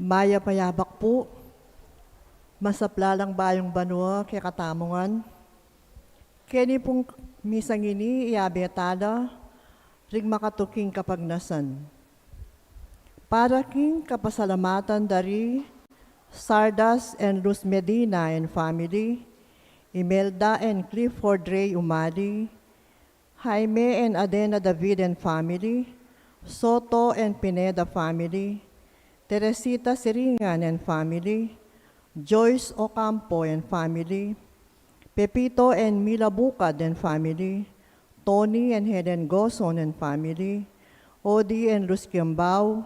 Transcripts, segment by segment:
Maya payabak po, masaplalang bayong banwa kay katamungan. Kini pong misang ini iabetada, rig makatuking kapagnasan. Para king kapasalamatan dari Sardas and Luz Medina and family, Imelda and Clifford Ray Umali, Jaime and Adena David and family, Soto and Pineda family, Teresita Siringan and family, Joyce Ocampo and family, Pepito and Mila Bukad and family, Tony and Helen Gozon and family, Odi and Luz Kiambao,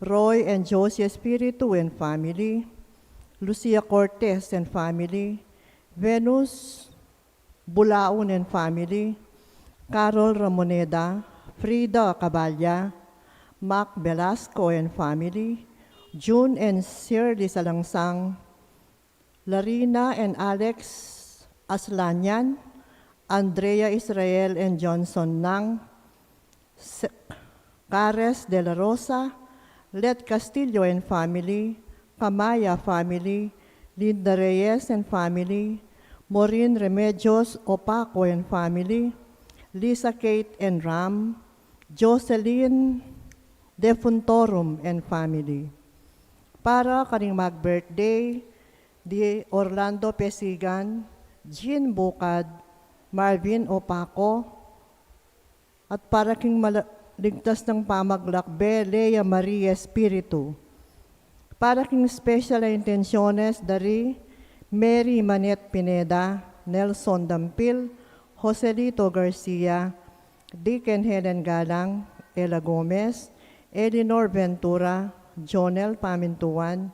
Roy and Josie Espiritu and family, Lucia Cortez and family, Venus Bulaon and family, Carol Ramoneda, Frida Caballa, Mac Velasco and family, June and Shirley Salangsang, Larina and Alex Aslanyan, Andrea Israel and Johnson Nang, Cares de la Rosa, Let Castillo and family, Kamaya family, Linda Reyes and family, Maureen Remedios Opaco and family, Lisa Kate and Ram, Jocelyn Defuntorum and family. Para kaning mag-birthday, di Orlando Pesigan, Jean Bukad, Marvin Opaco, at para king ligtas ng pamaglakbe, Lea Maria Espiritu. Para king special na intensyones dari Mary Manet Pineda, Nelson Dampil, Joselito Garcia, Deacon Helen Galang, Ella Gomez, Eleanor Ventura, Jonel Pamintuan,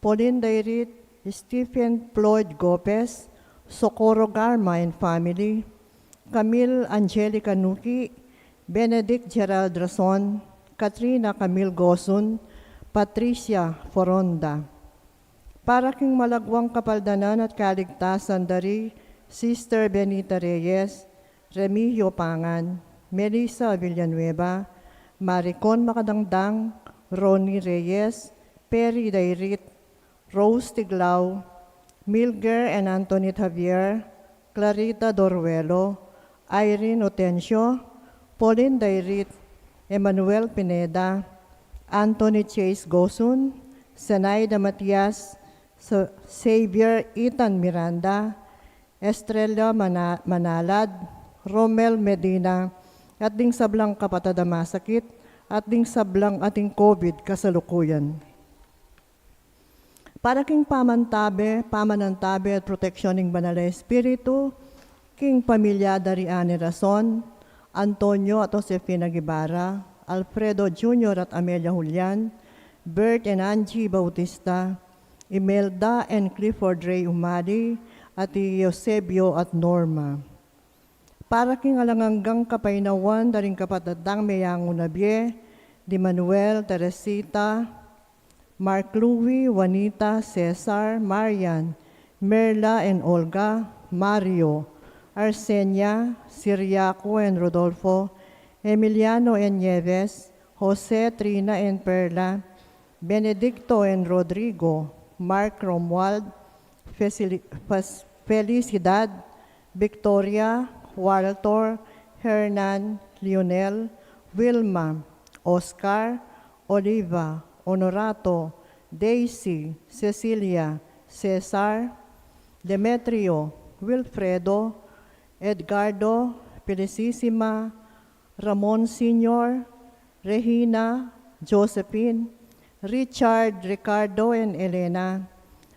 Pauline Dairit, Stephen Floyd Gopez, Socorro Garma and family, Camille Angelica Nuki, Benedict Gerald Rason, Katrina Camille Gosun, Patricia Foronda. Para king malagwang kapaldanan at kaligtasan dari Sister Benita Reyes, Remigio Pangan, Melissa Villanueva, Maricon Makadangdang, Ronnie Reyes, Perry Dairit, Rose Tiglao, Milger and Antoinette Javier, Clarita Doruelo, Irene Otencio, Pauline Dairit, Emmanuel Pineda, Anthony Chase Gosun, Zenaida Matias, Xavier Ethan Miranda, Estrella Manalad, Romel Medina, at ding sablang kapatada masakit, at ding sablang ating COVID kasalukuyan. Para king pamanantabe at proteksyoning banal na espiritu, king pamilya dari Ani Rason, Antonio at Josefina Guevara, Alfredo Jr. at Amelia Julian, Bert and Angie Bautista, Imelda and Clifford Ray Umali, at Eusebio at Norma. Para king alanganggang kapainawan daring kapatadang Mayango Nabie, Di Manuel, Teresita, Mark Louie, Juanita, Cesar, Marian, Merla and Olga, Mario, Arsenia, Siriaco and Rodolfo, Emiliano and Nieves, Jose, Trina and Perla, Benedicto and Rodrigo, Mark Romuald, Felicidad, Victoria, Walter, Hernan, Lionel, Wilma, Oscar, Oliva, Honorato, Daisy, Cecilia, Cesar, Demetrio, Wilfredo, Edgardo, Felicissima, Ramon Sr., Regina, Josephine, Richard, Ricardo and Elena,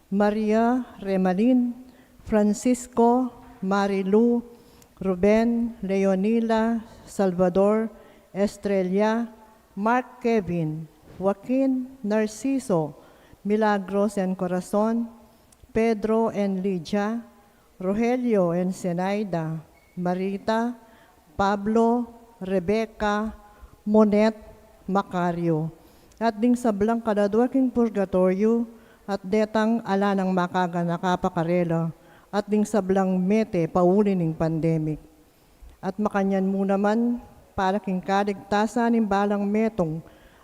Maria, Remalin, Francisco, Marilu, Ruben, Leonila, Salvador, Estrella, Mark Kevin, Joaquin, Narciso, Milagros and Corazon, Pedro and Lydia, Rogelio and Zenaida, Marita, Pablo, Rebecca, Monet, Macario, at ding sablang kadadwaking purgatorio, at detang ala ng makaga nakapakarela, at ding sablang mete pauli ng pandemic. At makanyan mo naman para king kaligtasan ng balang metong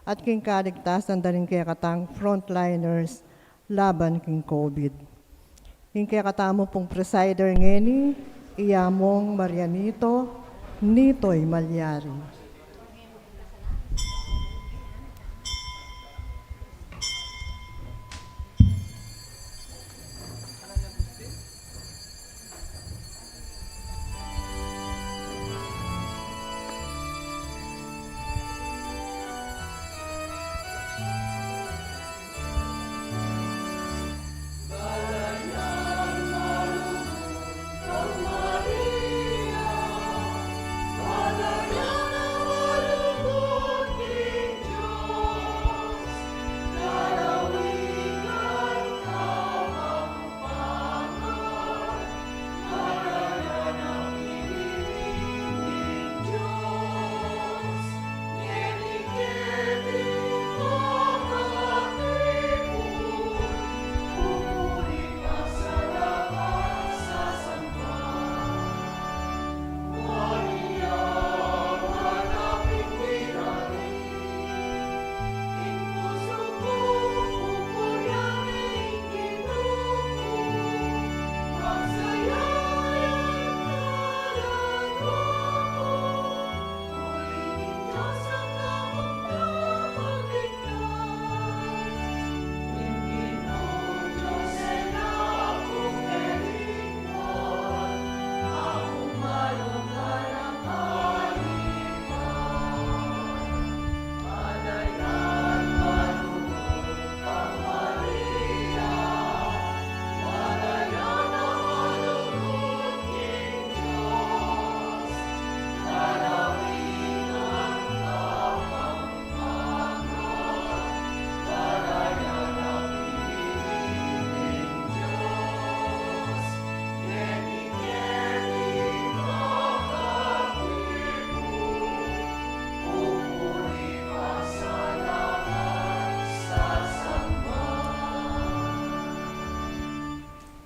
at king kaligtasan daling kaya katang frontliners laban king COVID. King kaya katamo pong presider ngeni, iyamong Marianito, Nitoy Malyari.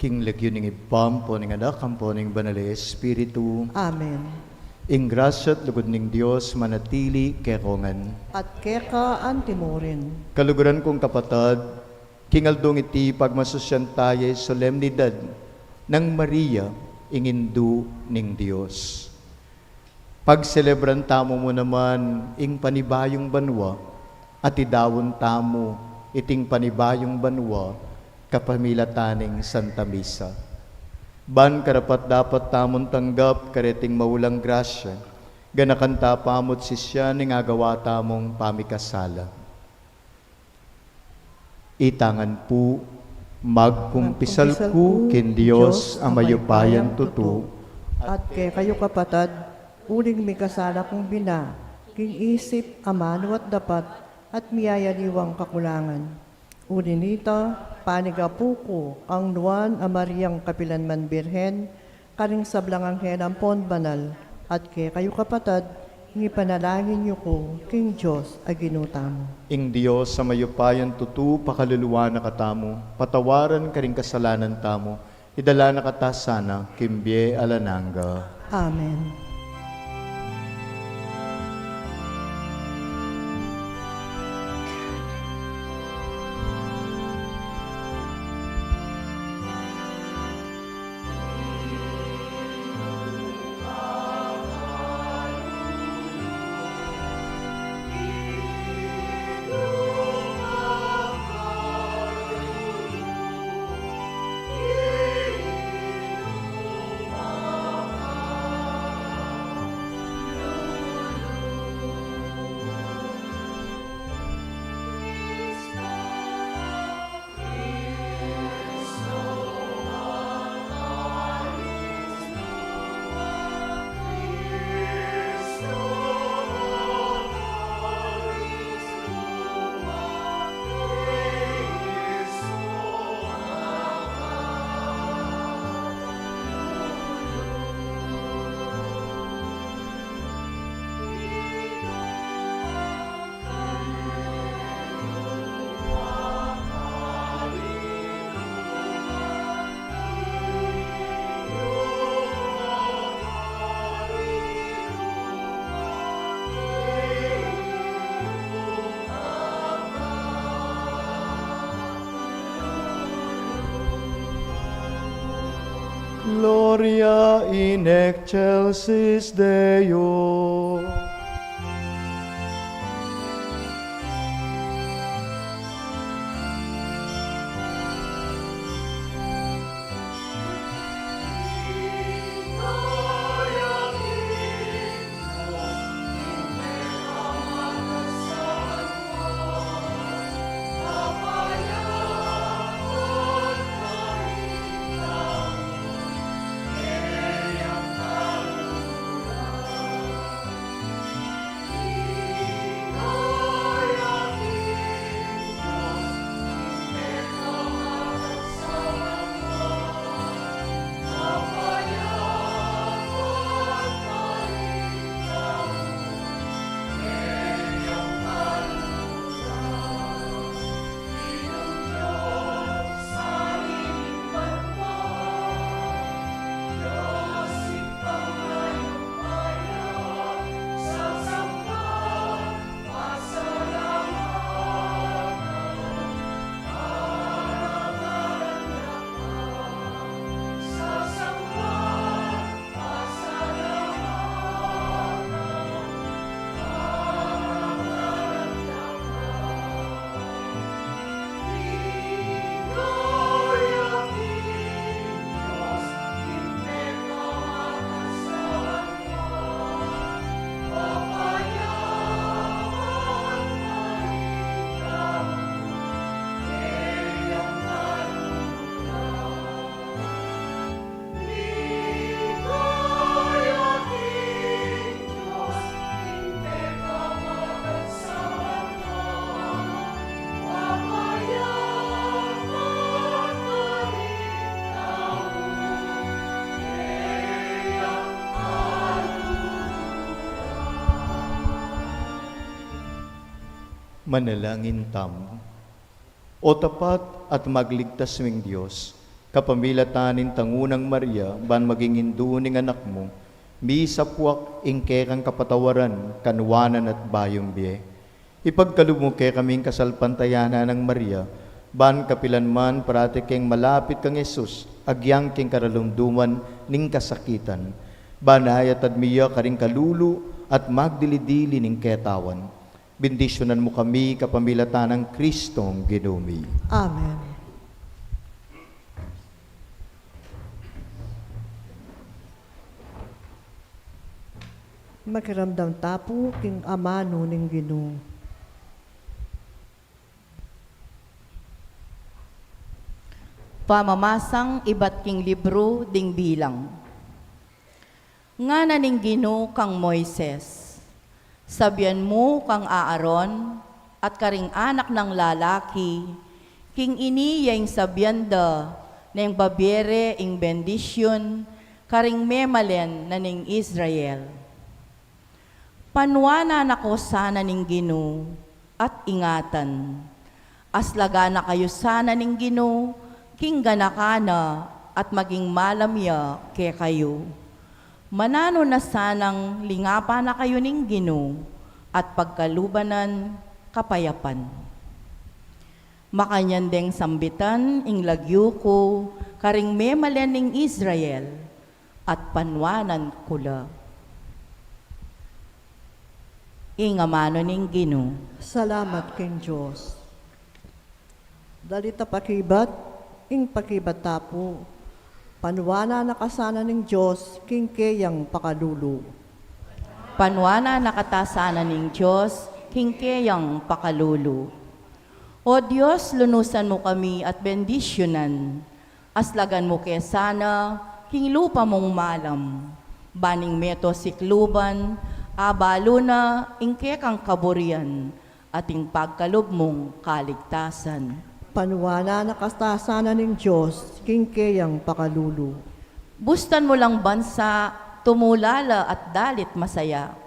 King lagyo ning ipam po ning anak po ning banal nga Espiritu. Amen. Ing grasya at lugod ning Dios manatili kekongan. At keka antimorin. Kaluguran kong kapatad, kingaldong iti pagmasusyan tayo solemnidad ng Maria ingindu ning Dios. Pagselebran tamo mo naman ing panibayong banwa at idawon tamo iting panibayong banwa kapamilataning Santa Misa. Ban karapat dapat tamon tanggap kareting maulang grasya, ganakanta pamot sisya ning agawa tamong pamikasala. Itangan po, magkumpisal ko kin Diyos ang mayupayan tutu, At kay kayo kapatad, uling may kasala kong bina, king isip, amano at dapat, at miyayaliwang kakulangan. Uli nito, panigapuko ang nuan a Mariang Kapilanman Birhen, karing sablang anghel ang pon banal, at kay kayo kapatad, panalangin niyo ko, king Diyos, aginutamo. ing Diyos sa mayupayan tutu, pakaluluwa na katamo, patawaran ka rin kasalanan tamo, idala na katasana, kimbye alananga. Amen. Gloria in excelsis Deo. Manalangin tam. O tapat at magligtas ming Diyos, kapamilatanin tangunang Maria, ban maging induning anak mo, mi sapwak ingke kang kapatawaran, kanwanan at bayong biye. Ipagkalumuke kaming kasalpantayana ng Maria, ban kapilan man parati keng malapit kang Jesus, agyang keng karalumduman ning kasakitan, banayat at miya karing kalulu at magdilidili ning ketawan. Bendisyonan mo kami kapamilatan ng Kristong Ginumi. Amen. Makiramdam tapo king amano ning Ginoo. Pamamasang iba't king libro ding bilang. Nga na ning Ginoo kang Moises, sabian mo kang Aaron at karing anak ng lalaki, king ini yung sabianda na yung babiere ing bendisyon, karing memalen na ning Israel. Panwana na ko sana ning Ginoo at ingatan. Aslaga na kayo sana ning Ginoo, king ganakana at maging malamya ke kayo. Manano na sanang lingapa na kayo ning Ginoo at pagkalubanan kapayapan. Makanyan deng sambitan ing lagyo ko karing memalen ning Israel at panwanan kula. Ingamano ning Ginoo. Salamat king Diyos. Dalita pakibat, ing pakibat tapo, panwana nakasana ning Diyos, king keyang pakalulu. Panwana nakatasana ning Diyos, hingkeyang pakalulu. O Diyos, lunusan mo kami at bendisyonan. Aslagan mo kesana, king lupa mong malam. Baning meto sikluban, abalo na ingke kang kaburian, ating pagkalob mong kaligtasan. Panwana nakasana ning Diyos, king keyang pakalulu. Bustan mo lang bansa, tumulala at dalit masaya.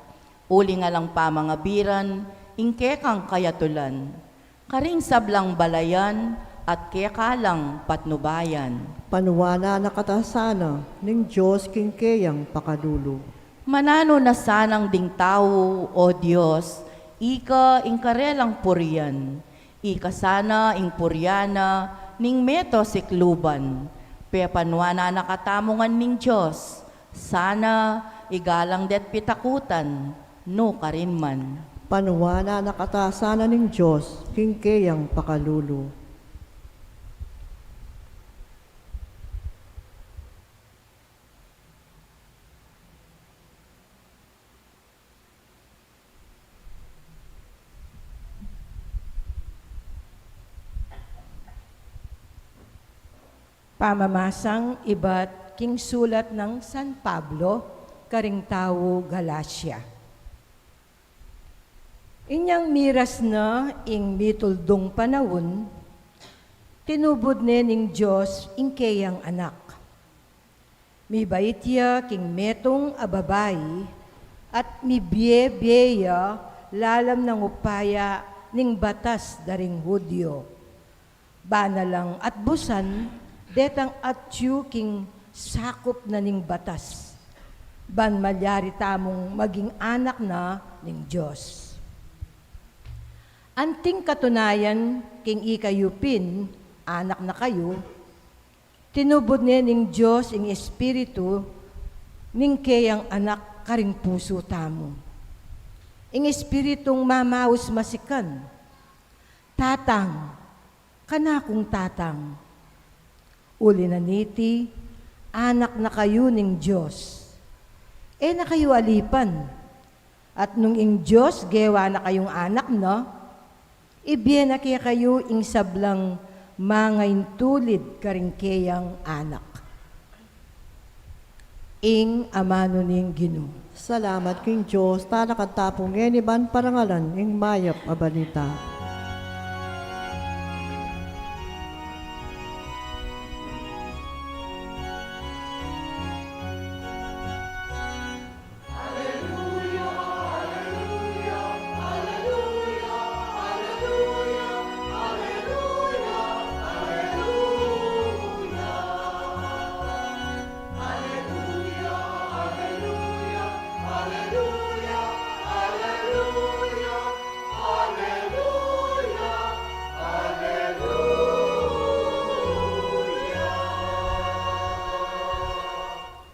Uli nga lang pa mga biran, ingke kang kayatulan. Karing sablang balayan, at kekalang patnubayan. Panwana nakatasana ning Diyos, king keyang pakalulu. Manano na sanang ding tao, o Diyos, ika ingkarelang purian. Ika sana ing puryana, ning meto sikluban. Pepanwa na nakatamungan ning Diyos, sana igalang det pitakutan, no karinman. Panuwana nakatasana ng Diyos, kingkeyang pakalulu. Pamamasang iba't king sulat ng San Pablo, Karingtawo, Galacia. Inyang miras na ing mituldong panahon, tinubod ning Diyos ing kayang anak. Mibaitya king metong ababay, at mibiye-biyeya lalam ng upaya ning batas daring Hudyo. Banalang at busan, detang atyu king sakop na ning batas. Ban malyari tamong maging anak na ning Diyos. Anting katunayan king ikayupin, anak na kayo, tinubod niya ning Diyos ing Espiritu, ning kayang anak karing puso tamo. Ing Espiritong mamaus masikan, tatang, kanakong tatang, uli na niti, anak na kayo ning Diyos. Na kayo alipan, at nung ing Diyos, gewa na kayong anak na, ibiyen na kaya kayo ing sablang mga tulid karingkeyang anak. Ing amano ning Ginoo. Salamat king Diyos, talakatapong ngeniban parangalan, ing mayap abalita.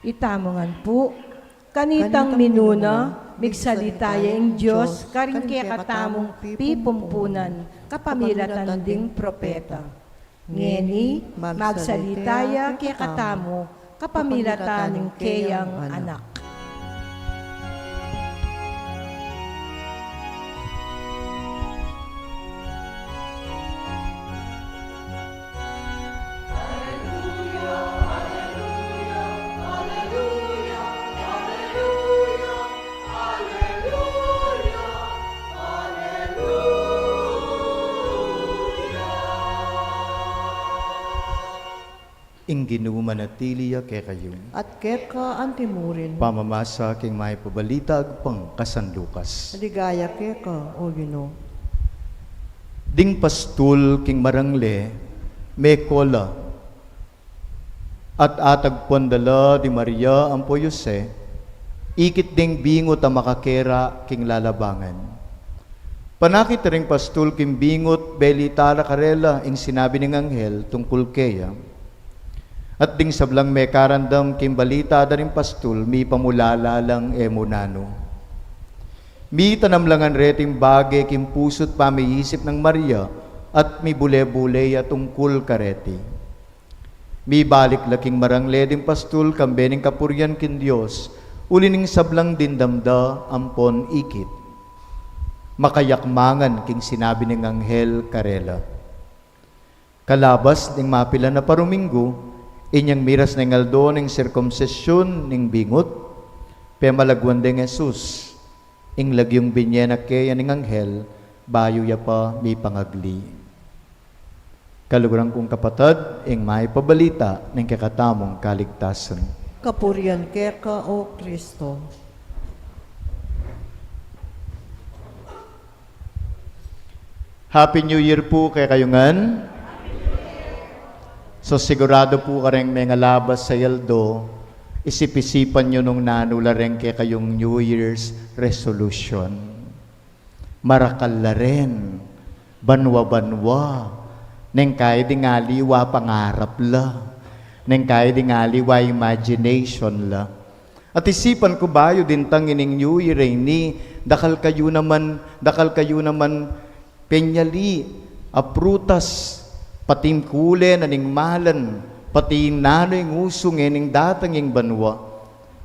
Itamongan po, kanitang minuna, migsalitaya ing Diyos, karing kaya katamong pipumpunan, kapamilatan ding propeta. Ngeni, magsalitaya kaya katamo, kapamilatan ng kayang anak. Ing ginumanatiliya kay kayo. At keka antimurin, Pamamasa king may pabalita agpang kasandukas. ligaya keka, o Ginoo. Ding pastul king marangle, may kola. At atag pondala di Maria ampo Jose, ikit ding bingot ang makakera king lalabangan. Panakit ring pastul king bingot belitala karela ing sinabi ng anghel tungkol keya. At ding sablang may karandam king balita daring pastul mi pamulala lang emunano. Mi tanamlangan reting bagay king pusot pamiisip ng Maria at mi bule-bule at tungkol kareti. Mi balik laking marangle ding pastul kambening kapuryan kin Dios ulining sablang dindamda ampon ikit. Makayakmangan king sinabi ng anghel karela. Kalabas ning mapila na paruminggo, inyang miras ng aldo ng sirkumsesyon ng bingot, pemalagwan ding Jesus, ing lagyong binyena kaya ng anghel, bayo ya pa mi pangagli. Kaluguran kong kapatid, ing may pabalita ng kakatamong kaligtasan. Kapurian keka, o Kristo. Happy New Year po kay kayungan. So sigurado po ka rin may labas sa yaldo, isip-isipan nyo nung nanula rin kay kayong New Year's resolution. Marakal la rin, banwa-banwa, neng kaya di nga liwa pangarap la. neng kaya di nga liwa imagination la. At isipan ko bayo din tang ining New Year ni dakal kayo naman penyali a prutas patimkule na ning malan pati nanoy ngusong ning datang ing banwa.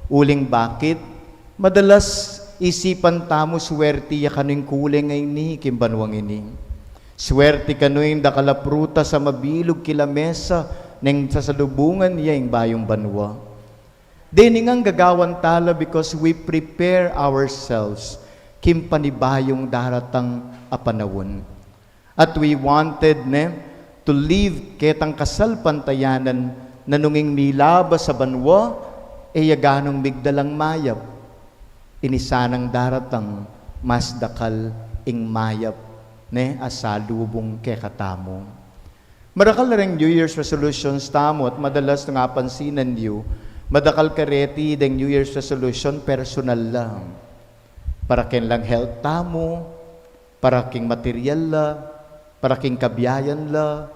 Uling bakit? Madalas isipan tamo swerte ya kanuing kuleng ngay ni kimbanwang ini. Swerte kanuing dakala prutas sa mabilog kilamesa neng sasalubungan niya ing bayong banwa. Deningang gagawan tala because we prepare ourselves kim panibayong daratang apanawon. At we wanted to live ketang kasal pantayanan na nunging milaba sa banwa e yaganong migdalang mayap. Inisanang daratang mas dakal ing mayap asalubong kekatamo. Marakal na rin New Year's resolutions tamo at madalas nga pansinan niyo madakal kareti deng New Year's resolution personal lang. Para ken lang health tamo, para king material la, para king kabiyayan la,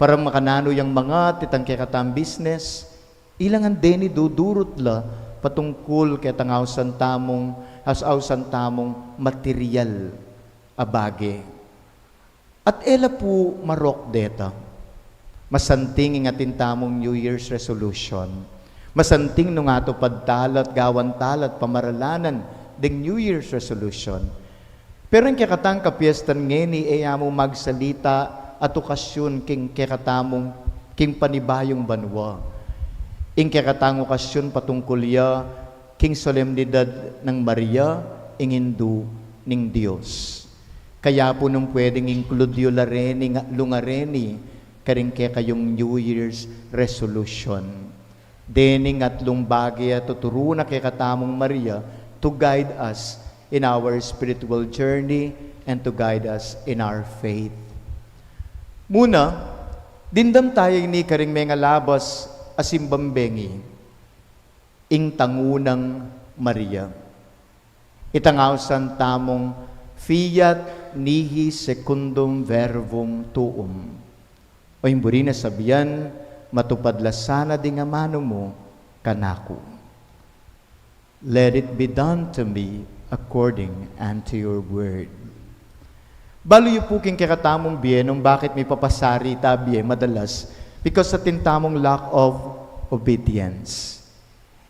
para makanano yung mga titang kekatam business, ilangan deni dudurot la patungkol ketang ausan tamong material abage. At ela po marok deta, masanting ingatin tamong New Year's resolution. Masanting nung ato padtalat, gawan talat, pamaralanan, ding New Year's resolution. Pero ang kakatang kapiestan ngeni, mo magsalita at okasyon king kakatamong, king panibayong banwa. Ing kakatang okasyon patungkulya, king solemnidad ng Maria, ing Hindu ning Diyos. Kaya po nung pwedeng include yung lungareni, karing kayong New Year's resolution. Dening at lumbagi at tuturo na kay katamong Maria to guide us in our spiritual journey and to guide us in our faith. Muna, dindam tayo ni karing mga labas asimbambengi, ing tangunang Maria. Itangawsan tamong fiat nihi secundum verbum tuum. O imburi na sabihan, matupadlasana di nga mano mo kanako. Let it be done to me according unto your word. Balo po king kakatamong biyenong bakit may papasari tabiye madalas because sa tintamong lack of obedience.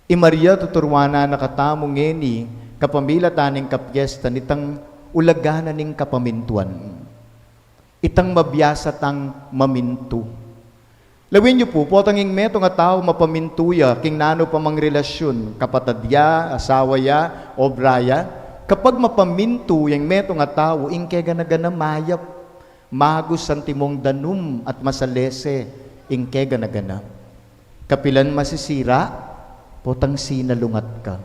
Maria tuturwana na katamong ngeni kapamila taning kapyesta nitang ulagana ning kapamintuan. Itang mabiyasa tang mamintu. Lawin niyo po, potanging meto nga tao mapamintuya, king nano pa mang relasyon, kapatadya, asawaya, obraya, kapag mapamintu yung meto nga tao, ing kega nagana mayap, magus ang timong danum at masalese, ing kega nagana. Kapilan masisira, potang sinalungat ka.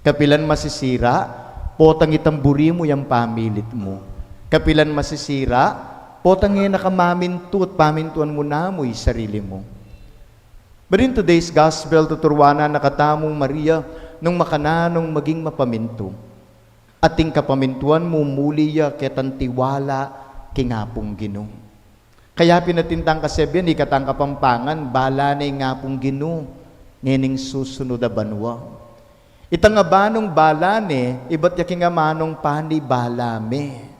Kapilan masisira, potang itamburi mo yung pamilit mo. Kapilan masisira, potang ngayon nakamamintu at pamintuan mo na mo'y sarili mo. But in today's gospel, tuturwana nakatamong Maria nung makananong maging mapaminto. Ating kapamintuan mo muliya ketang tiwala kingapong Ginoo. Kaya pinatintang kasebyan, ikatang kapampangan, bala na ngapong Ginoo, ngening susunod a banwa. Itang abanong balane, iba't yaking amanong pani balame.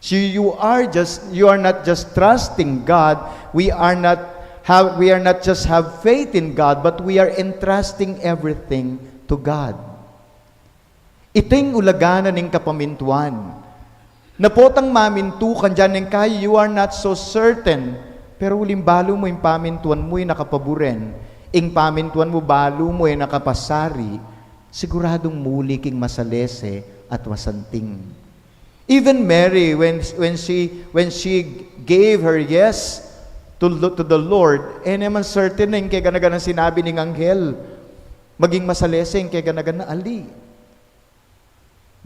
So you are not just trusting God. We are not just have faith in God, but we are entrusting everything to God. Iting ulaganan ng kapamintuan. Napotang mamintukan dyan ng kayo, you are not so certain. Pero ulimbalo mo yung pamintuan mo yung nakapaburen. Ing pamintuan mo balo mo yung nakapasari. Siguradong muli king masalese at masanting. Even Mary, when she gave her yes to the Lord, naman certain na yung kaya ganagan sinabi ng anghel, maging masalese yung kaya ganagan na ali.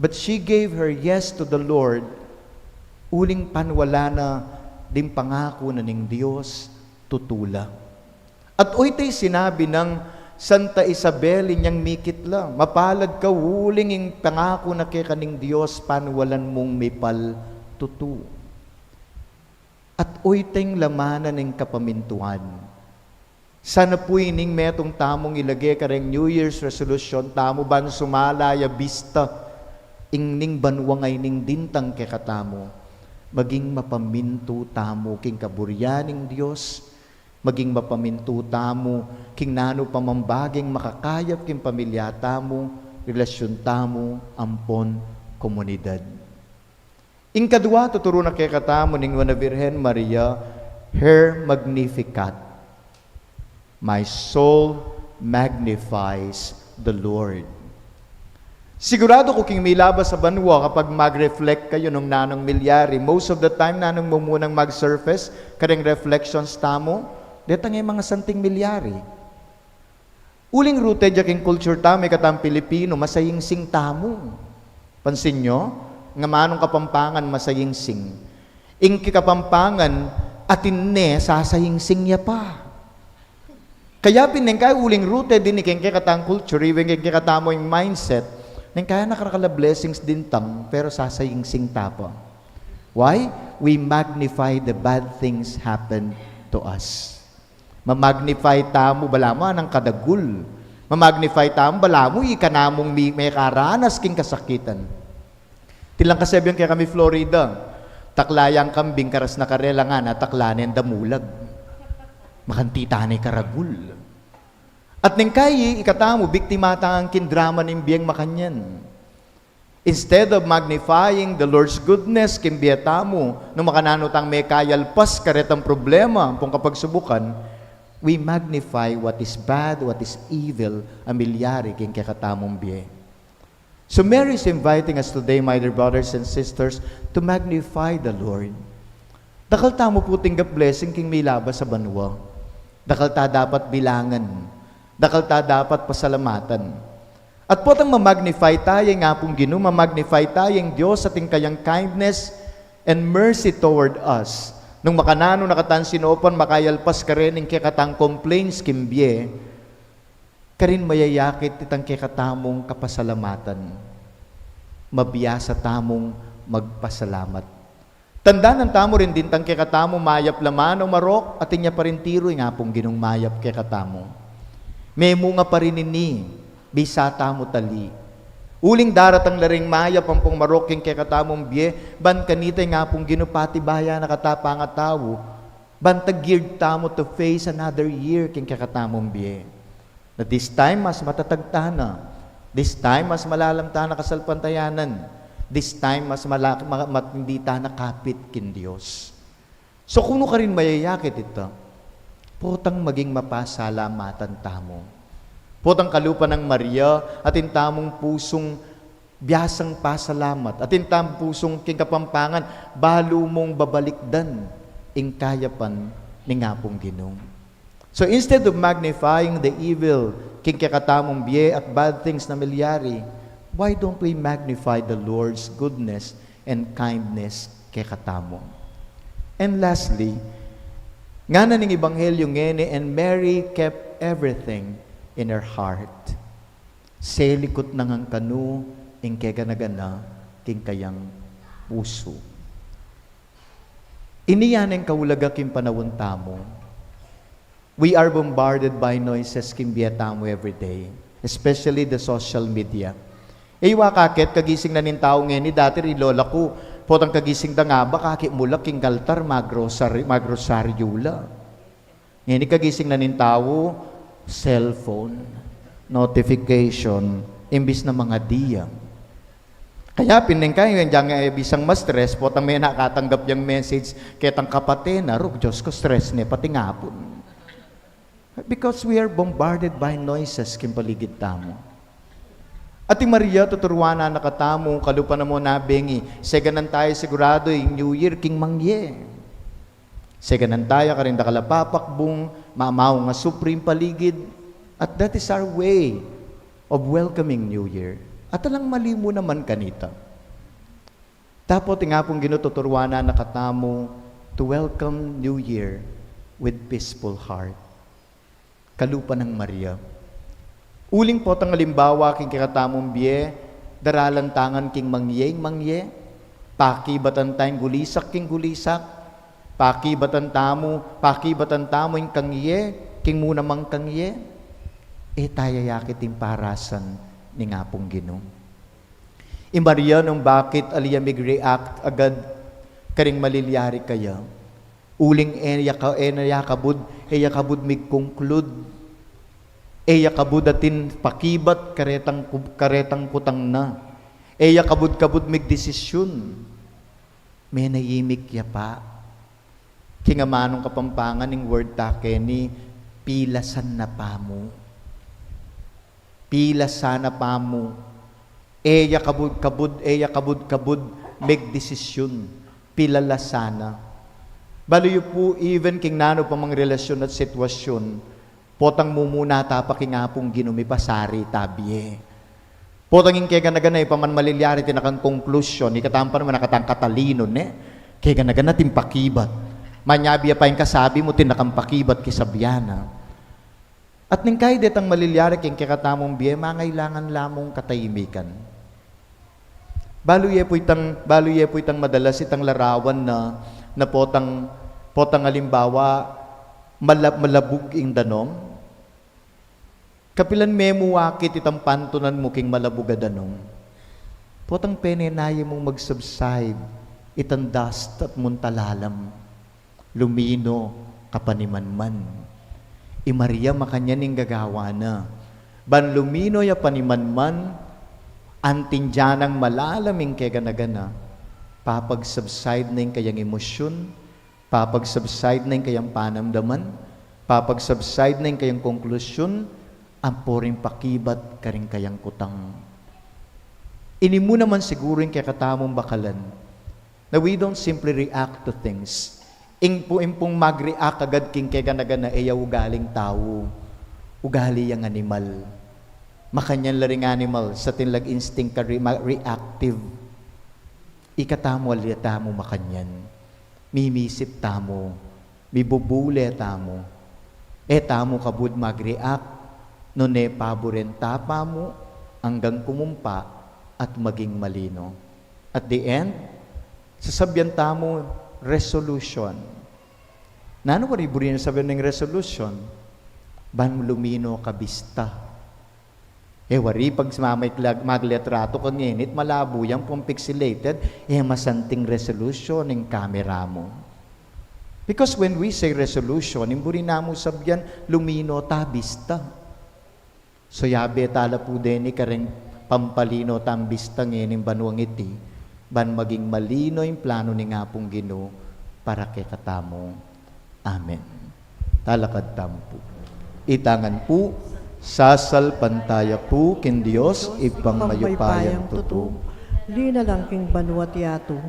But she gave her yes to the Lord, uling panwala na din pangako na ng Diyos tutula. At uytay sinabi ng Santa Isabel inyang mikit lang, mapalad ka uling yung pangako na kay kaning Diyos panwalan mong mipal tutu. At uyteng lamanan ng kapamintuan. Sana po ining metong tamong ilagay kareng New Year's resolution, tamo ban sumalaya bista, ingning banwangay ning dintang kekatamo, maging mapaminto tamo king kaburyaning Diyos, maging mapaminto tamo king nano pamambaging makakayap king pamilya tamo, relasyon tamo, ampon, komunidad. Ing kadua, tuturo na kekatamo ning Wana Virgen Maria, her Magnificat. My soul magnifies the Lord. Sigurado ko king may labas sa banwa kapag mag-reflect kayo nung nanong milyari. Most of the time, nanong mo munang mag-surface, kareng reflections tamo, detang yung mga santing milyari. Uling rooted yaking culture tamo, katang Pilipino, masaying sing tamo. Pansin nyo? Nga manong kapampangan masaying sing. Ing kikapampangan, atin ne, sasaying sing niya pa. Kaya pinengkay uling rooted din iking kikatang culture, even kikatamo yung mindset, nang kaya nakakala blessings din tam, pero sasaying sing tapa. Why? We magnify the bad things happen to us. Mamagnify tamo, bala mo anang kadagul. Mamagnify tamo, bala mo ikanamong may karanas king kasakitan. Tilang kasabihan kaya kami Florida, taklayang kambing karas na karela nga na taklanin damulag. Makantitanay karagul. At ning kayi, ikatamo, biktima ang kindrama ng biyeng makanyan. Instead of magnifying the Lord's goodness, kimbiyatamo, nung makananotang may kayalpas karetang problema, kung kapag subukan, we magnify what is bad, what is evil, amilyari king kakatamong biye. So Mary is inviting us today, my dear brothers and sisters, to magnify the Lord. Dakal tamo po tinggap blessing king may labas sa banwa. Dakal ta dapat bilangan. Dakal ta dapat pasalamatan. At po tang mamagnify tayo nga pong Ginoo, mamagnify tayong Diyos ating kayang kindness and mercy toward us. Nung makanano nakatan sinopan, makayalpas ka rin ng kekatang complaints kimbye, karin mayayakit itang kekatamong kapasalamatan. Mabiyasa tamong magpasalamat. Tanda ng tamo rin din tang kekatamo mayap laman o marok at inya pa rin tiro nga pong ginong mayap kekatamo. May munga pa rin ini, bisa tamo tali. Uling daratang laring mayap ang pong marok king kekatamong biye, ban kanita nga pong ginupati baya nakatapa nga tao, ban tag-geared tamo to face another year king kekatamong biye. Na this time, mas matatagtana. This time, mas malalamtana kasalpantayanan. This time, mas hindi ta nakapit kin Diyos. So, kuno ka rin mayayakit ito, putang maging mapasalamatan tamo. Putang kalupa ng Maria, at intamong pusong biyasang pasalamat, at intamong pusong kingkapampangan, balo mong babalikdan, ing kayapan ni ngapong Ginoo. So instead of magnifying the evil, kingkakatamong biye at bad things na milyari, why don't we magnify the Lord's goodness and kindness kekatamo? And lastly, nga na ning Ebanghelyo ngene, and Mary kept everything in her heart. Selikot nang ang kanu, ing keganagana, king kayang puso. Iniyan ang kaulaga king panawon tamo. We are bombarded by noises kimbiyatamo every day, especially the social media. Iwa kakit, kagising na nin tao ngayon, dati rin lola ko, potang kagising da nga ba, kakit mula king galtar, magrosaryula. Ngayon, kagising na nin tao, cellphone, notification, imbis na mga diya. Kaya pineng kayo, yung bisang ma-stress, potang may nakatanggap yung message, ketang kapate na, Diyos ko stress niya, pati ngapon. Because we are bombarded by noises kimpaligid tamo. Ati Maria, tuturuan na nakatamo, kalupa na mo nabengi, seganan tayo sigurado yung New Year, king mangye. Seganan tayo, karinda kalapapakbong, maamaw nga supreme paligid, at that is our way of welcoming New Year. At alang mali mo naman kanita. Tapos nga pong ginututuruan na nakatamo to welcome New Year with peaceful heart. Kalupa ng Maria. Uling po tang halimbawa king kikatamong biye, daralan tangan king mangye, paki batan tayong gulisak king gulisak, paki batan tamo ing kangye, king muna mang kang ye, tayayakit yung parasan ni nga pong Ginoo. Maria, nung bakit aliyamig react agad karing malilyari kaya, uling yakabud mig conclude, yakabud atin pakibat karetang kutang na, yakabud mig desisyon, may nayimik ya pa, kingamanong kapampangan ng word take ni pilasan na pamo. Pilasan na pamo. Kabud, make desisyon. Pilalasana. Baliyo po, even king nano pa mang relasyon at sitwasyon, potang mumuna tapaking nga pong ginumipasari tabiye. Potang yung kaya ganaganay, paman malilyari tinakang konklusyon, ikatampa naman nakatang katalino, kaya ganagana timpakibat. Manyabiya pa yung kasabi mo, tinakampakibat kisabiyana. At ning kaidet ang malilyari king kakatamong biye, mangailangan lamong katahimikan. Baluye po itang madalas itang larawan na potang halimbawa, malabog ing danom. Kapilan memuwakit itang pantunan mo king malabuga danom. Potang penenaya mong mag-subside, itang dust at muntalalam. Lumino kapanimanman. Maria makanya ning gagawa na. Ban lumino ya panimanman, antin dyanang malalaming kaya ganagana, papagsubside na yung kayang emosyon, papagsubside na yung kayang panamdaman, papagsubside na yung kayang konklusyon, ang poring pakibat karing kayang kutang. Ini mo naman siguro yung kaya katamong bakalan, na we don't simply react to things. Impong mag-react agad king kaya ganagana ugaling tao, ugali yung animal. Makanyan laring animal sa tinlag instinct ka reactive. Ikatamo alita mo makanyan. Mimisip tamo, mibubule tamo. Tamo kabud mag-react, no ne paboren tapa mo hanggang kumumpa at maging malino. At the end, sasabyan tamo resolution. Nano ko riburin sabi ng resolution? Ban lumino kabista. Wari pag magletrato kang init, malabo yan pong pixelated, masanting resolution ng camera mo. Because when we say resolution, imburi na mo sabyan, lumino tabista. So yabe tala po din ni kareng pampalino tambista ngayon banuang iti, ban maging malino yung plano ni nga pong Ginoo para kay katamo. Amen. Talakad tampo. Itangan po, sasal pantaya po kin Dios ipang mayupayang tutu. Lina lang king banwat yato,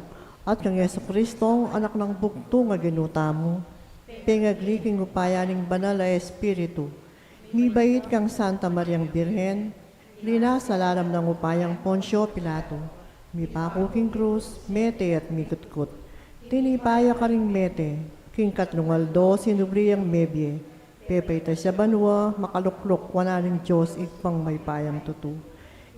at kang Yesu Kristo, anak ng bugto nga ginutamo, pengagli king upayaning banal na Espiritu, mibait kang Santa Mariang Birhen, lina sa laram ng upayang Poncio Pilato, mipako king krus, mete at mikutkut. Tinipaya ka ring mete, king katlungaldo, sinubriyang mebye, pepay sa banwa, makaluklok, wanaling Diyos, ipang may payang tutu.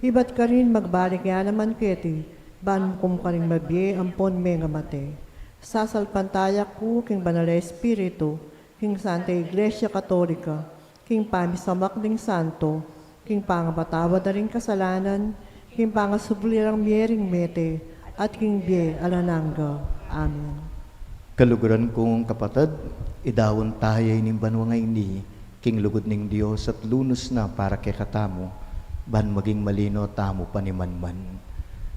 Iba't ka rin magbalik yan naman keti, ban kum ka rin mabye, ampon me nga mate. Sasalpantaya ko, king banal na Espiritu, king Santa Iglesia Katolika, king pamisamak ding santo, king pangabatawad na ring kasalanan, king pangasublirang miyering mete, at king biye alananga. Amen. Kaluguran kong kapatid, idawon tayo ning banwa ngay ni, king lugod ning Dios at lunos na para kay katamo, ban maging malino tamo panimanman.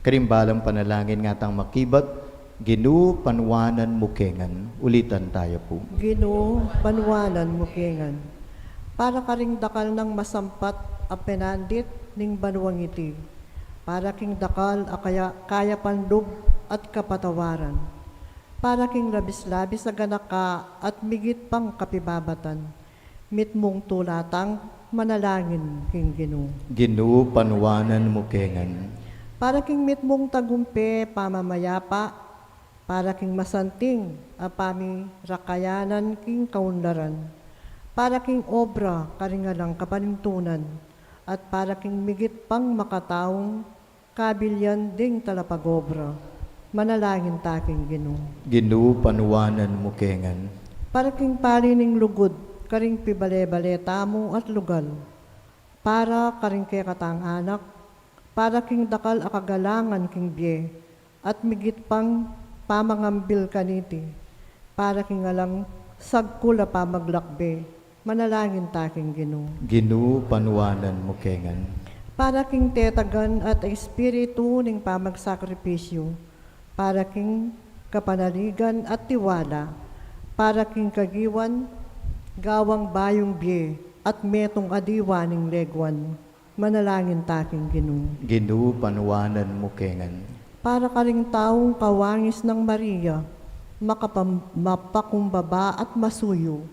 Karimbalang panalangin nga tang makibat, Ginoo panwanan mukengan. Ulitan tayo po. Ginoo, banwanan mo kengan. Para karing dakal ng masampat a penandit ning banwang iti. Para king dakal a kaya pandub at kapatawaran. Para king labis-labis a ganaka at migit pang kapibabatan. Mitmong tulatang manalangin king Ginoo. Ginoo panwanan mukengan. Para king mitmong tagumpe pamamayapa, para king masanting apami rakayanan king kaunlaran, para king obra karingalang kapanintunan, at para king migit pang makataong kabilyan ding talapagobra. Manalangin ta king Ginoo. Ginoo panwanan mukengan. Para king parining lugod, karing pibale-bale tamo at lugal, para karing kay katang anak, para king dakal akagalangan king biye, at migit pang pamangambil kaniti, para king alang sagkula pa maglakbe, manalangin taking Ginoo. Ginoo panuwanan mo kengan. Para king tetagan at espiritu ning pamagsakripisyo, para king kapanaligan at tiwala, para king kagiwan, gawang bayong biye, at metong adiwa ning legwan, manalangin taking Ginoo. Ginoo panuwanan mo kengan. Para karing taong kawangis ng Maria, mapakumbaba at masuyo,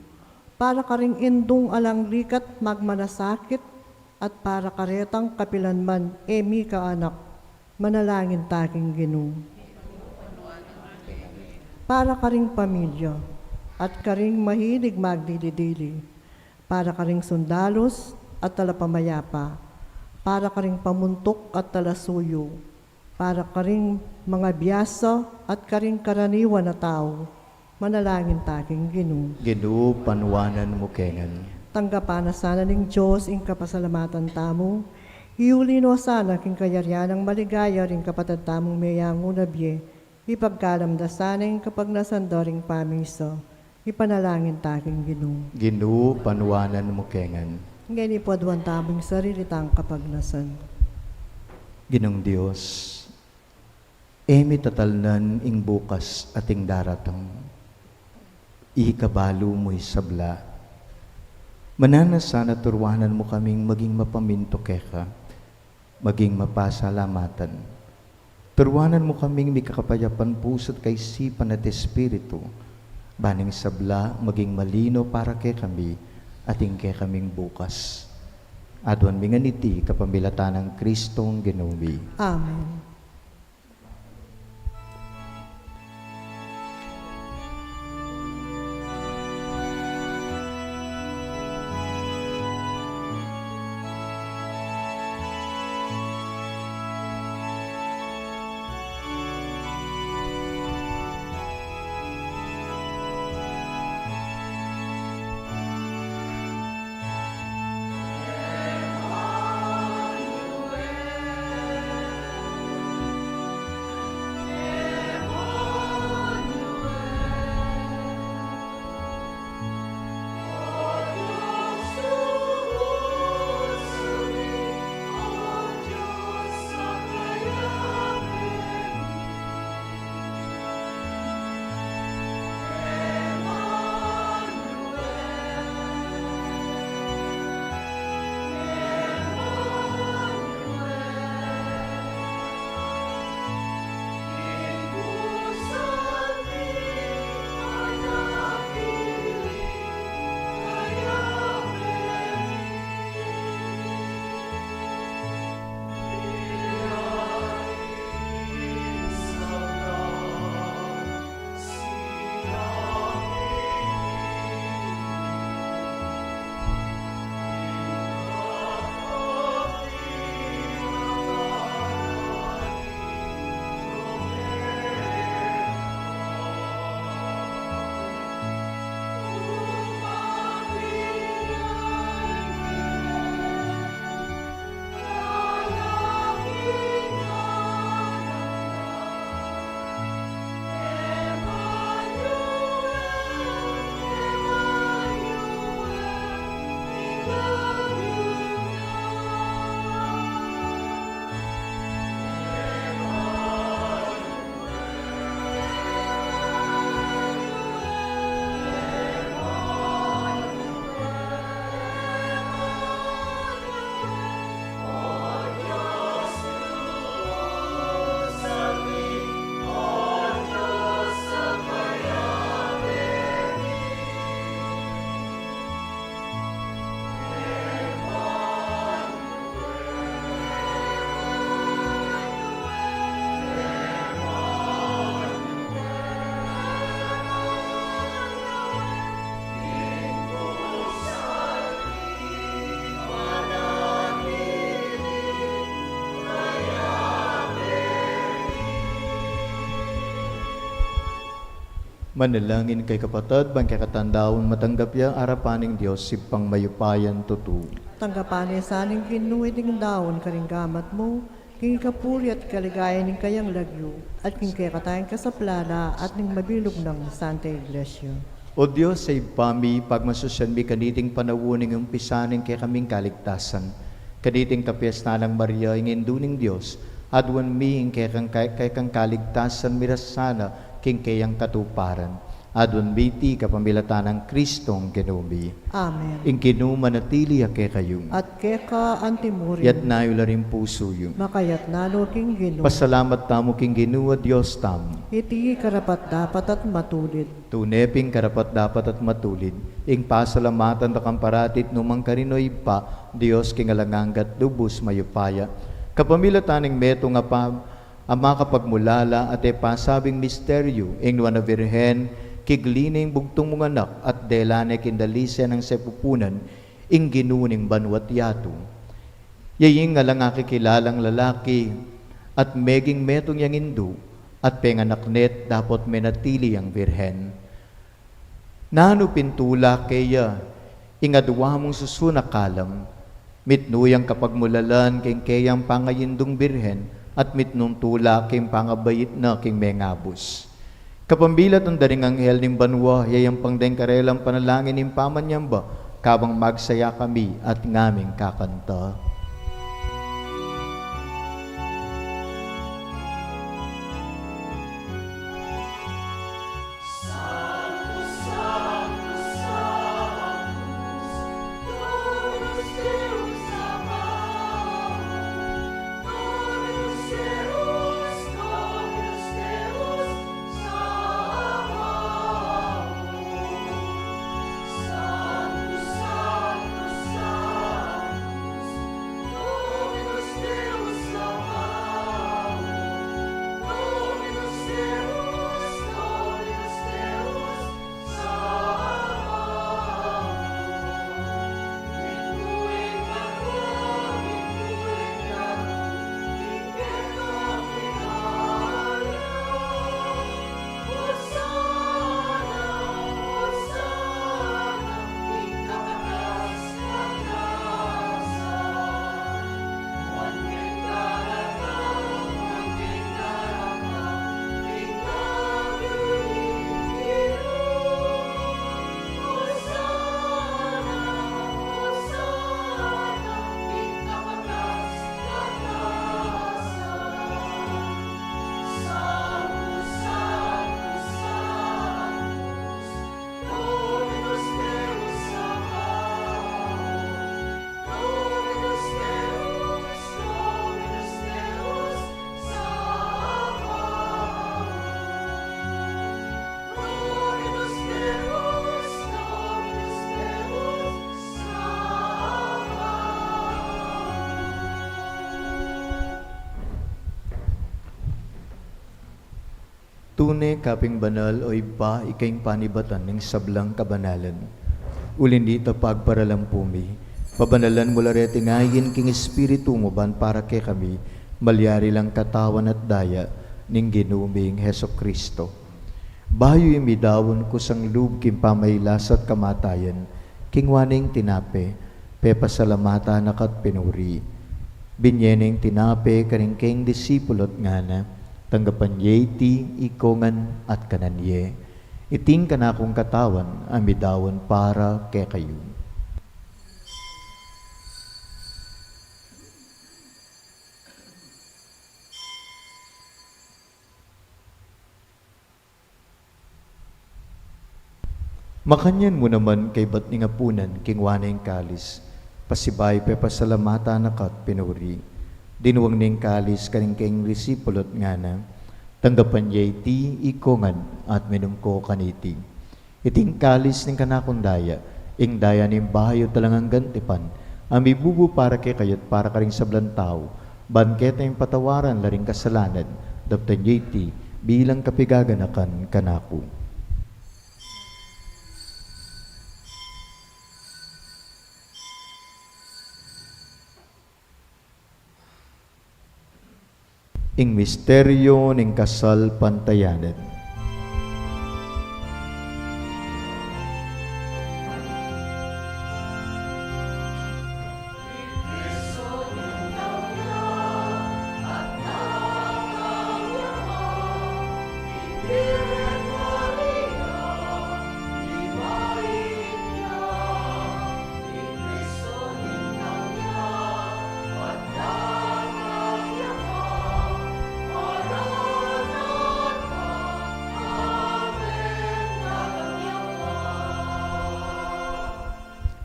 para karing indong alang likat magmanasakit, at para karetang kapilanman, emi ka anak, manalangin taking Ginoo. Para karing pamilya, at karing mahilig magdilidili, para karing sundalos at talapamayapa, para karing pamuntok at talasuyo, para karing mga biyasa at karing karaniwan na tao, manalangin taking Ginoo. Ginoo panuwanan mo kengan. Tanggapan na sana ning Diyos ing kapasalamatan tamo, hiulino sana king kayaryan ng maligaya ring kapatid tamong mayango na biye, ipagkalamda sana ing kapag nasandaring pamiso, ipanalangin taking Ginoo. Ginoo panuwanan mo kengan. Ngayon ipadwan tamong sarili tang kapag nasan. Ginong Dios, emi tatalnan ing bukas ating daratang. Ikabalo mo'y sabla. Mananasana turwanan mo kaming maging mapaminto keka, maging mapasalamatan. Turwanan mo kaming may kakapayapan puso't kay sipan at espiritu, baning sabla maging malino para kay kami, ating kay kaming bukas. Adwan mi nga niti kapamilatan ng Kristong Ginoomi. Amen. Manalangin kay kapatid, bang kay katandaon matanggap ya arapaning Diyos si pangmayupayan tutu. Tanggapan sa aning kinuwid ng daon karing gamat mo, king kapuri at kaligayan ng kayang lagyo, at king kaya katayan ka sa plana at ning mabilog ng Santa Iglesia. O Diyos, sa ipami, pagmasusyan mi kaniting panawuning yung pisaning kay kaming kaligtasan. Kaniting kapiesta ng Maria, ingin duning Diyos, adwan mi ing kay kang kaligtasan mirasana, king kayang katuparan. Adwan biti kapamilatan ng Kristong Genubi. Amen. Ing kinumanatili kay kayong. At keka antimurin, Yat nayo rin puso yung. makayat nalo king gino. Pasalamat tamo king Ginoo Diyos tamo. Iti karapat dapat at matulid. Tuneping karapat dapat at matulid. Ing pasalamatan da kamparatit numang karinoy pa, Diyos king alanganggat lubos mayupaya. Kapamilataning meto nga pa, ama kapagmulala at pasabing misteryo, ing nuwan na virhen, kiglining bugtong mong anak at delane kindalise ng sepupunan, ing ginuning banwat yato. Yaying nga lang kikilalang lalaki, at meging metong yang indu, at penganak net dapat menatili ang virhen. Nano pintula kaya, ingadwa mong susunakalam, mitnuyang kapagmulalan king kayang pangayindong birhen, at mitnong tula king pangabayit na king mengabos. Kapambilat ng daring anghel ning banwa, yayang pangdeng karelang panalangin ning pamanyamba, kabang magsaya kami at ngaming kakanta. Tunay kaping banal o iba ikaing panibatan ng sablang kabanalan. Ulin dito pagparalampumi, pabanalan mula reti ngayin king espiritu mo ban para kay kami, malyari lang katawan at daya ning ginuming Heso Kristo. Bayo imidawon ko sang lub king pamaylas at kamatayan, king waning tinape, pepasalamata nakat pinuri. Binyeneng tinape karing king disipulot nga na, tanggapan yeti, ikongan at kananye. Iting kanakong katawan, amidawon para kay kayo. Makanyan mo naman kay ba't ningapunan king wanay kalis, pasibay pe pasalamata nakat pinuri. Dinuwang ning kalis kaning king risipulot nga na, tanggapan yeti, ikongan at minumko kaniti. Iting kalis ning kanakundaya, ing daya ning bahayo talangang gantipan, amibubu para kay kayat para karing sablan tao, banketa yung patawaran laring kasalanan, daptan yeti, bilang kapigaganakan kanaku. Ing misteryo ning kasal pantayanan.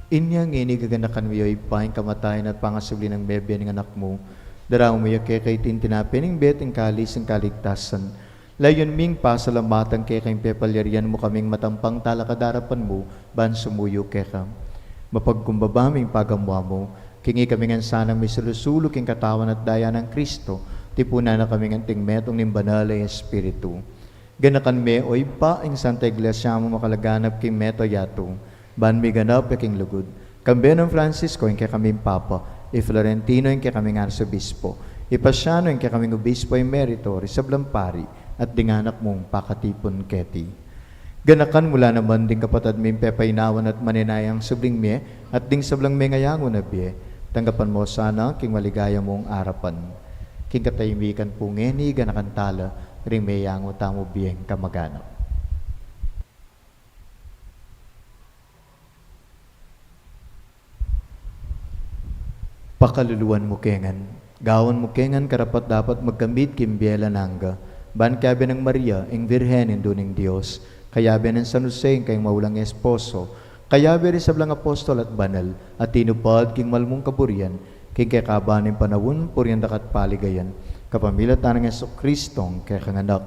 Inyang inigaganakan mo yo'y paing kamatayan at pangasubli ng bebe ng anak mo. Daraw mo yung kay tintinapin ng bet ng kalis ng kaligtasan. Layon ming pasalamatan kay kayong pepalyarian mo kaming matampang talakadarapan mo, ban sumuyo kay kam. Mapagkumbabaming pagamwa mo, kingi kami nga sanang may sulusulok king katawan at daya ng Kristo, tipuna na kami ng tingmetong ng banal ay Espiritu. Ganakan me oy pa ang Santa Iglesia mo makalaganap king meto yato, ban mi ganap king lugod. Kambe ng Francisco yung kay kaming Papa, Florentino yung kay kaming Arsobispo, Ipasiano yung kay kaming Obispo Emerito, Risablampari, at dinganak mong pakatipon keti. Ganakan mula naman ding kapatad mi pepainawan at maninayang subling mi, at ding sablang mi ngayangon na biye, tanggapan mo sana king maligaya mong arapan. King katayimikan po ngeni ganakan tala, ring may yango tamo biyeng kamaganap. Pakaluluan mo kengan, gawan mo kengan karapat dapat magkambit kimbiela nangga, ban kabe ng Maria, ing Virhen indo ng Diyos, kayabe ng San Jose, kayong maulang esposo, kayabe rin sablang apostol at banal, at tinupad king malmong kaburian, king kakabanin panawon, purian dakat paligayan, kapamilatan ng Yeso Kristong kakanganak.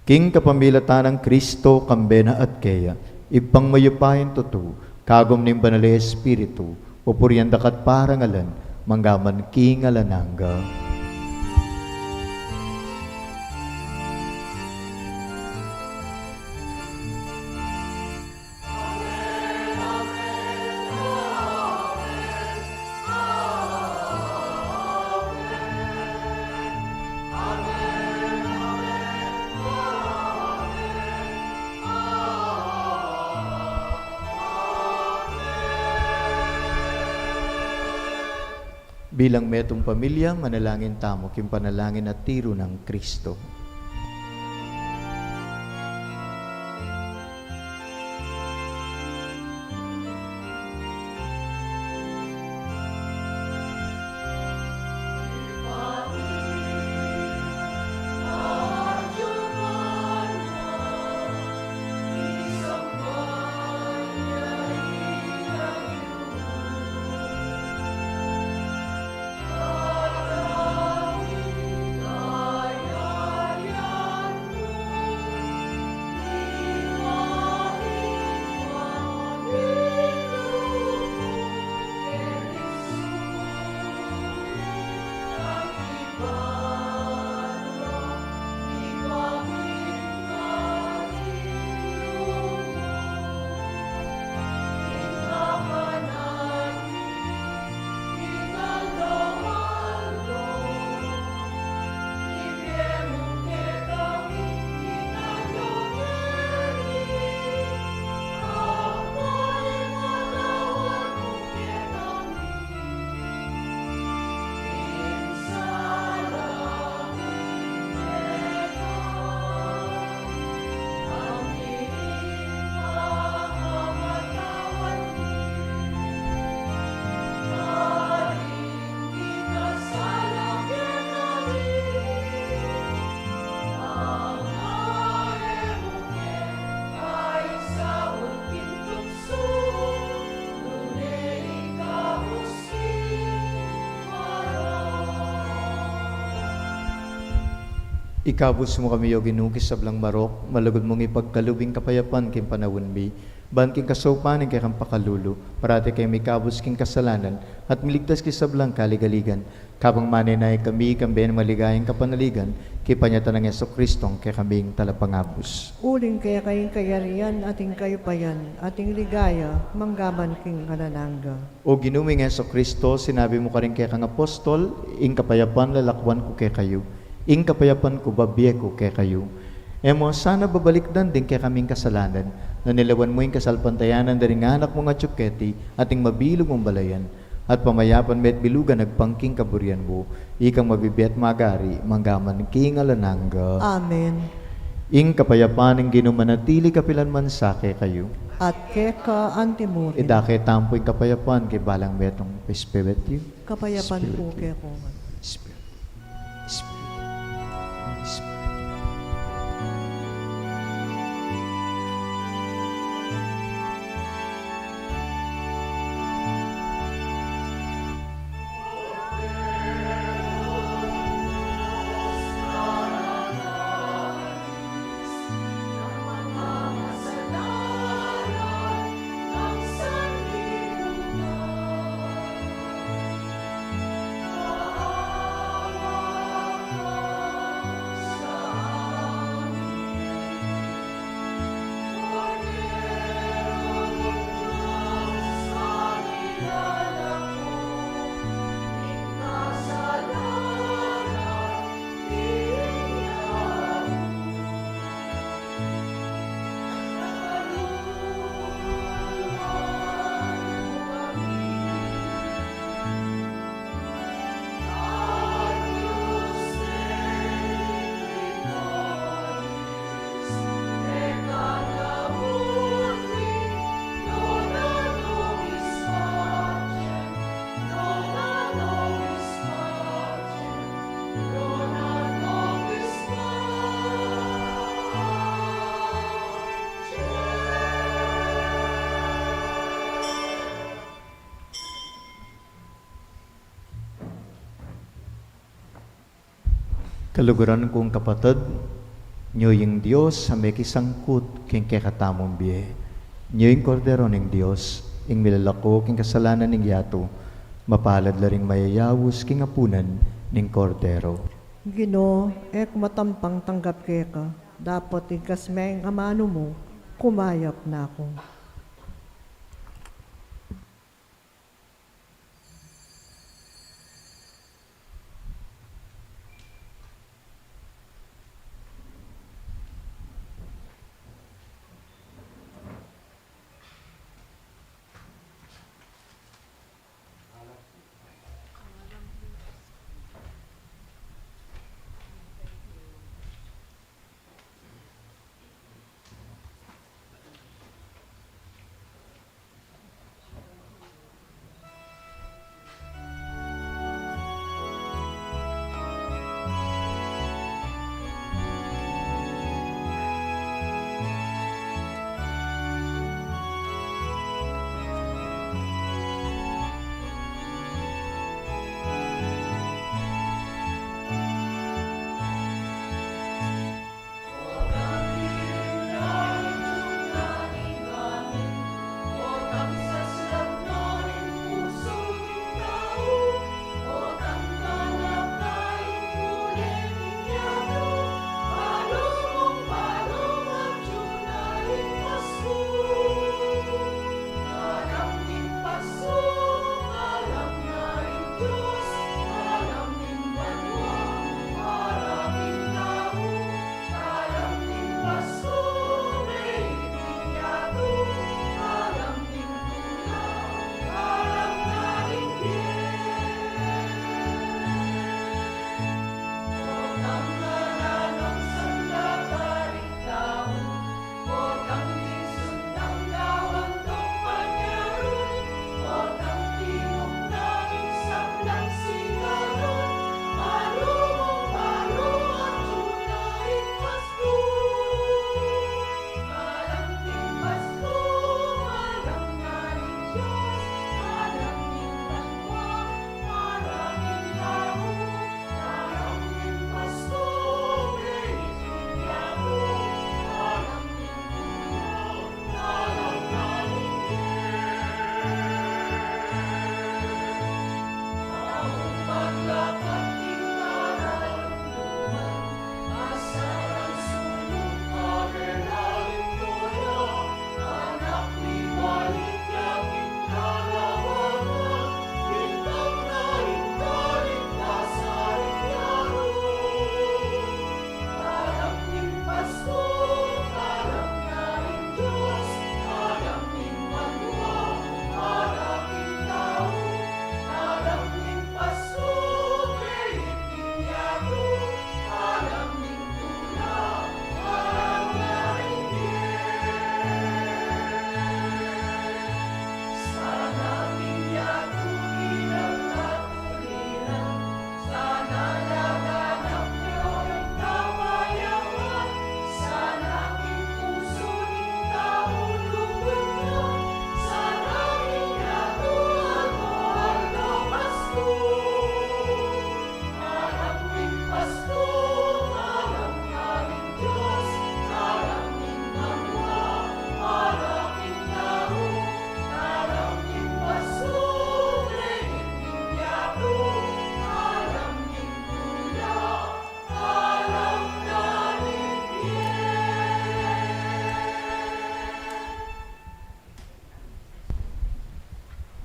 King kapamilatan ng Kristo, kambena at kaya, ipang mayupahin tutu, kagom ng banal Espiritu, upurian dakat parangalan, manggaman king alanangga. Bilang metong pamilya, manalangin tamo kim panalangin at tiro ng Kristo. Ikabos mo kami yung ginukis sa blang marok, malagod mong ipagkalubing kapayapan king panawon mi, ban king kasopanin kay kang pakalulu, parati kay may kabos king kasalanan, at miligtas kay sa blang kaligaligan, kabang maninay kami kamben maligayang kapanaligan, kay panyata ng Yeso Kristong kay kaming talapangabos. Uling kaya kayong kayarian, ating kayo payan, ating ligaya, manggaman king kananangga. O ginuming Yeso Kristo, sinabi mo ka rin kay kang apostol, ing kapayapan lalakwan ko kay kayo. Ing kapayapan ko babiye ko kay kayo. Emo sana babalikdan din kay kaming kasalanan, na nilawan mo yung kasalpantayanan daring anak mo nga tsuketi, ating mabilog mong balayan, at pamayapan met bilugan nagpangking kaburian mo, ikang mabibet magari, manggaman king alanangga. Amen. Ing kapayapan ng ginumanatili kapilan man sa kay kayo. At keka antimurin. Ida kay tampo yung kapayapan kay balang metong Espiritu. Kapayapan po kaya ko. Spirit. Kaluguran kong kapatid, nyo yung Diyos sa may kisangkot king kekatamong biye. Nyo yung kordero ng Diyos, ing milalako king kasalanan ng yato, mapalad laring mayayawos king apunan ng kordero. Ginoo, ek matampang tanggap ka. Dapat ikasmeng amano mo, kumayap na ako.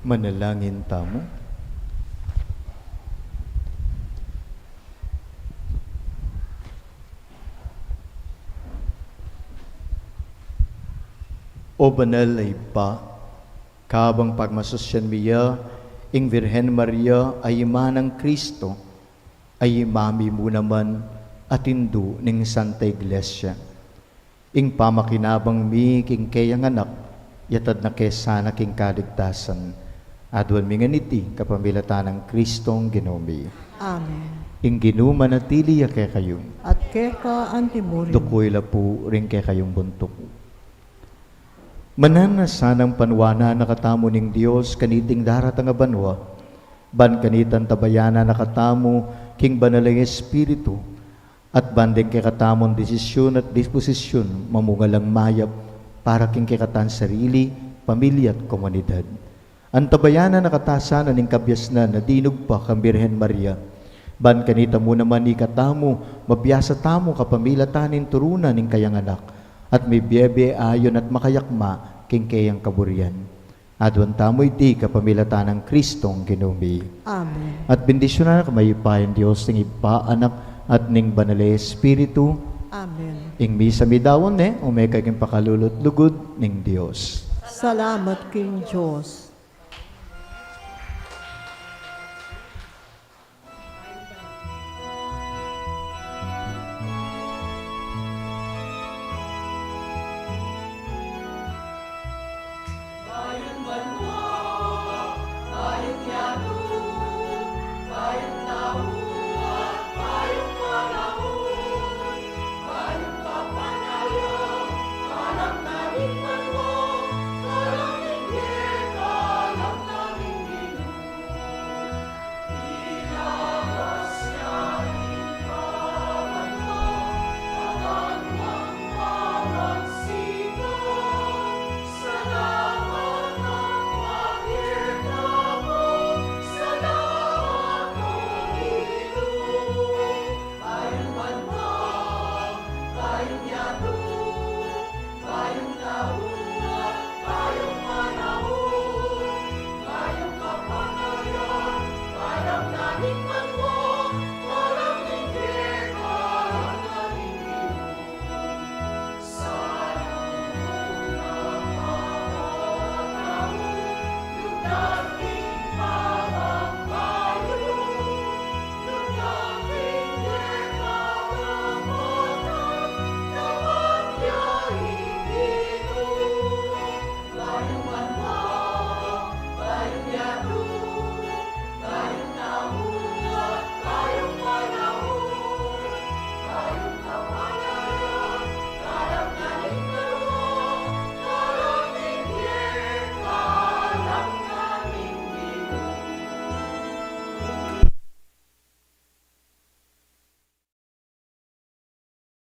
Manalangin tamo. O banal ay pa, kabang pagmasusyan miya, ing Virhen Maria ay ima ng Kristo, ay imami mo naman at indu ng Santa Iglesia. Ing pamakinabang mi king kayang anak, yatad na kesana king kaligtasan, adwan mi nga niti kapamilatan ng Kristong Ginomi. Amen. Ing ginuman at tiliya kay kayo, At keka antimurin. dukoy la po rin kay kayong buntok. Manan na sanang panwana nakatamo ning Dios kaniting darat nga banwa, ban kanitan tabayana nakatamo king banalay Espiritu, at banding kikatamon desisyon at disposisyon mamungalang mayap para king kikatan sarili, pamilya at komunidad. Antabayanan na katasan aning kabyasnan na dinug pa kang Birhen Maria. Ban kanita mo naman ikatamo, mabiyasa tamo kapamilya tanin turunan ning kayang anak, at may biyebe ayon at makayakma king kayang kaburian. Adwan tamo iti kapamilya tanang Kristong Ginumi. Amen. At bendisyonan na kamayupayan Diyos ng ipa, anak, at ning banal Espiritu, Amen. ing misa midawon umekay king pakalulot lugod ning Dios. Salamat King Diyos.